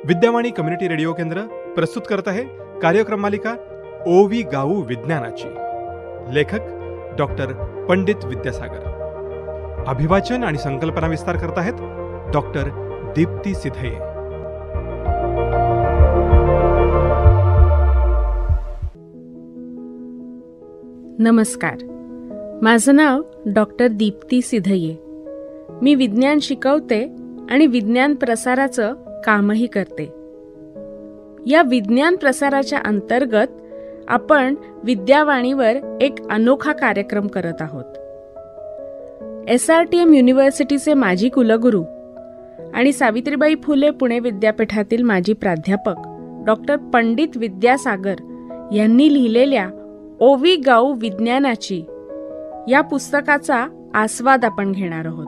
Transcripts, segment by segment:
Vidyavani community radio केंद्र प्रस्तुत करत आहे कार्यक्रम मालिका ओवी गाऊ विज्ञानाची. लेखक डॉक्टर पंडित विद्यासागर. अभिवाचन आणि संकल्पना विस्तार करत आहेत डॉक्टर दीप्ती सिधये. नमस्कार, माझं नाव डॉक्टर दीप्ती सिधये. मी विज्ञान शिकवते आणि विज्ञान प्रसाराचं कामही करते. या विज्ञान प्रसाराच्या अंतर्गत आपण विद्यावाणीवर एक अनोखा कार्यक्रम करत आहोत. SRTM युनिव्हर्सिटीचे माजी कुलगुरू आणि सावित्रीबाई फुले पुणे विद्यापीठातील माजी प्राध्यापक डॉक्टर पंडित विद्यासागर यांनी लिहिलेल्या ओवी गाऊ विज्ञानाची या पुस्तकाचा आस्वाद आपण घेणार आहोत.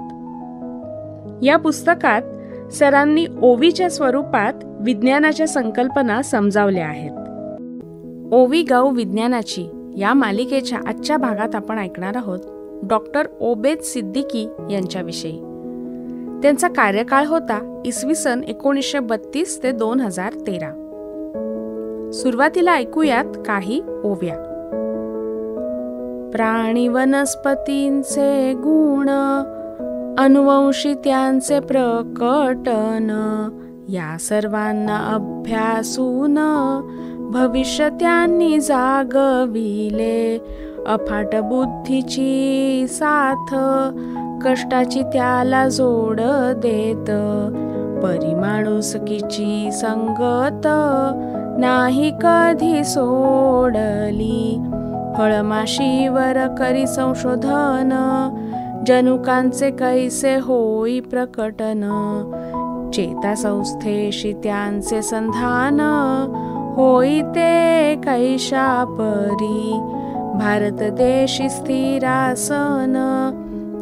या पुस्तकात सरांनी ओवीच्या स्वरूपात विज्ञानाच्या संकल्पना समजावल्या आहेत. ओवी गाऊ विज्ञानाची या मालिकेच्या आजच्या भागात आपण ऐकणार आहोत डॉक्टर ओबेद सिद्दीकी यांच्याविषयी. त्यांचा कार्यकाळ होता इसवी सन 1932 ते 2013. सुरुवातीला ऐकूयात काही ओव्या. प्राणी वनस्पतींचे गुण, अनुवंशी त्यांचे प्रकटन, या सर्वांना अभ्यासून भविष्य त्यांनी जागविले. अफाट बुद्धीची साथ, कष्टाची त्याला जोड देत, परिमाणुसकीची संगत नाही कधी सोडली. फळमाशीवर करी संशोधन, जनुकांचे कैसे होई प्रकटन, चेता संस्थेशी त्यांचे संधान, होई ते कैशा परी. भारत देशी स्थिरासन,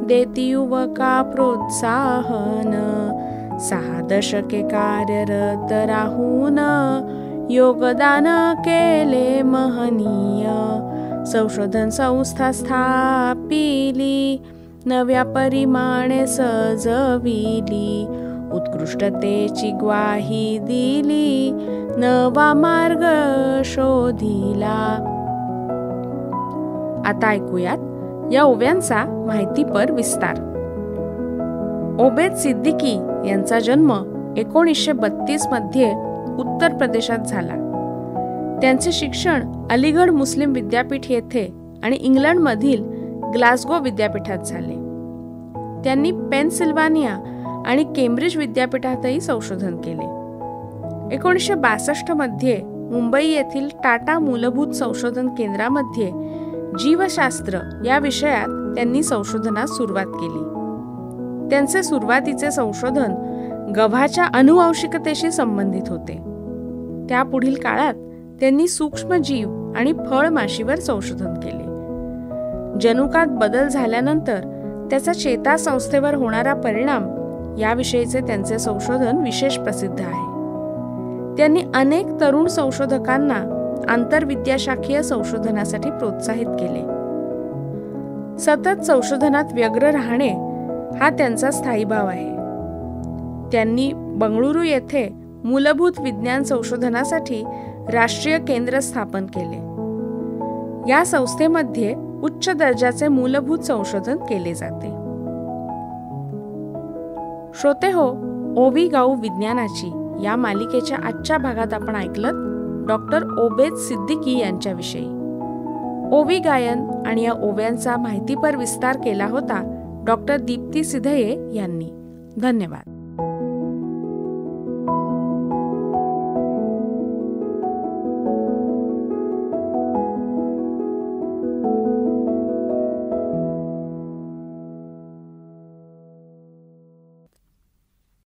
देती युवका प्रोत्साहन, 6 दशके कार्यरत राहून योगदान केले महनीय. संशोधन संस्था स्थापिली, नव्या परिमाणे सजविली, उत्कृष्टतेची ग्वाही दिली, नवा मार्ग शोधिला. आता ऐकूयात या ओव्यांचा माहितीपर विस्तार. ओबेद सिद्दीकी यांचा जन्म 1932 मध्ये उत्तर प्रदेशात झाला. त्यांचे शिक्षण अलीगढ मुस्लिम विद्यापीठ येथे आणि इंग्लंडमधील ग्लासगो विद्यापीठात झाले. त्यांनी पेनसिल्वानिया आणि केम्ब्रिज विद्यापीठातही संशोधन केले. 1962 मध्ये मुंबई येथील टाटा मूलभूत संशोधन केंद्रामध्ये जीवशास्त्र या विषयात त्यांनी संशोधनास सुरुवात केली. त्यांचे सुरुवातीचे संशोधन गव्हाच्या अनुवांशिकतेशी संबंधित होते. त्यापुढील काळात त्यांनी सूक्ष्मजीव आणि फळमाशीवर संशोधन केले. जनुकात बदल झाल्यानंतर त्याचा चेतासंस्थेवर होणारा परिणाम याविषयीचे त्यांचे संशोधन विशेष प्रसिद्ध आहे. त्यांनी अनेक तरुण संशोधकांना आंतरविद्याशाखीय संशोधनासाठी प्रोत्साहित केले. सतत संशोधनात व्यग्र राहणे हा त्यांचा स्थायीभाव आहे. त्यांनी बंगळुरू येथे मूलभूत विज्ञान संशोधनासाठी राष्ट्रीय केंद्र स्थापन केले. या संस्थेमध्ये उच्च दर्जाचे मूलभूत संशोधन केले जाते. श्रोते हो, ओवी गाऊ विज्ञानाची या मालिकेच्या आजच्या भागात आपण ऐकलं डॉक्टर ओबेद सिद्दीकी यांच्याविषयी. ओवी गायन आणि या ओव्यांचा माहितीपर विस्तार केला होता डॉक्टर दीप्ती सिधये यांनी. धन्यवाद.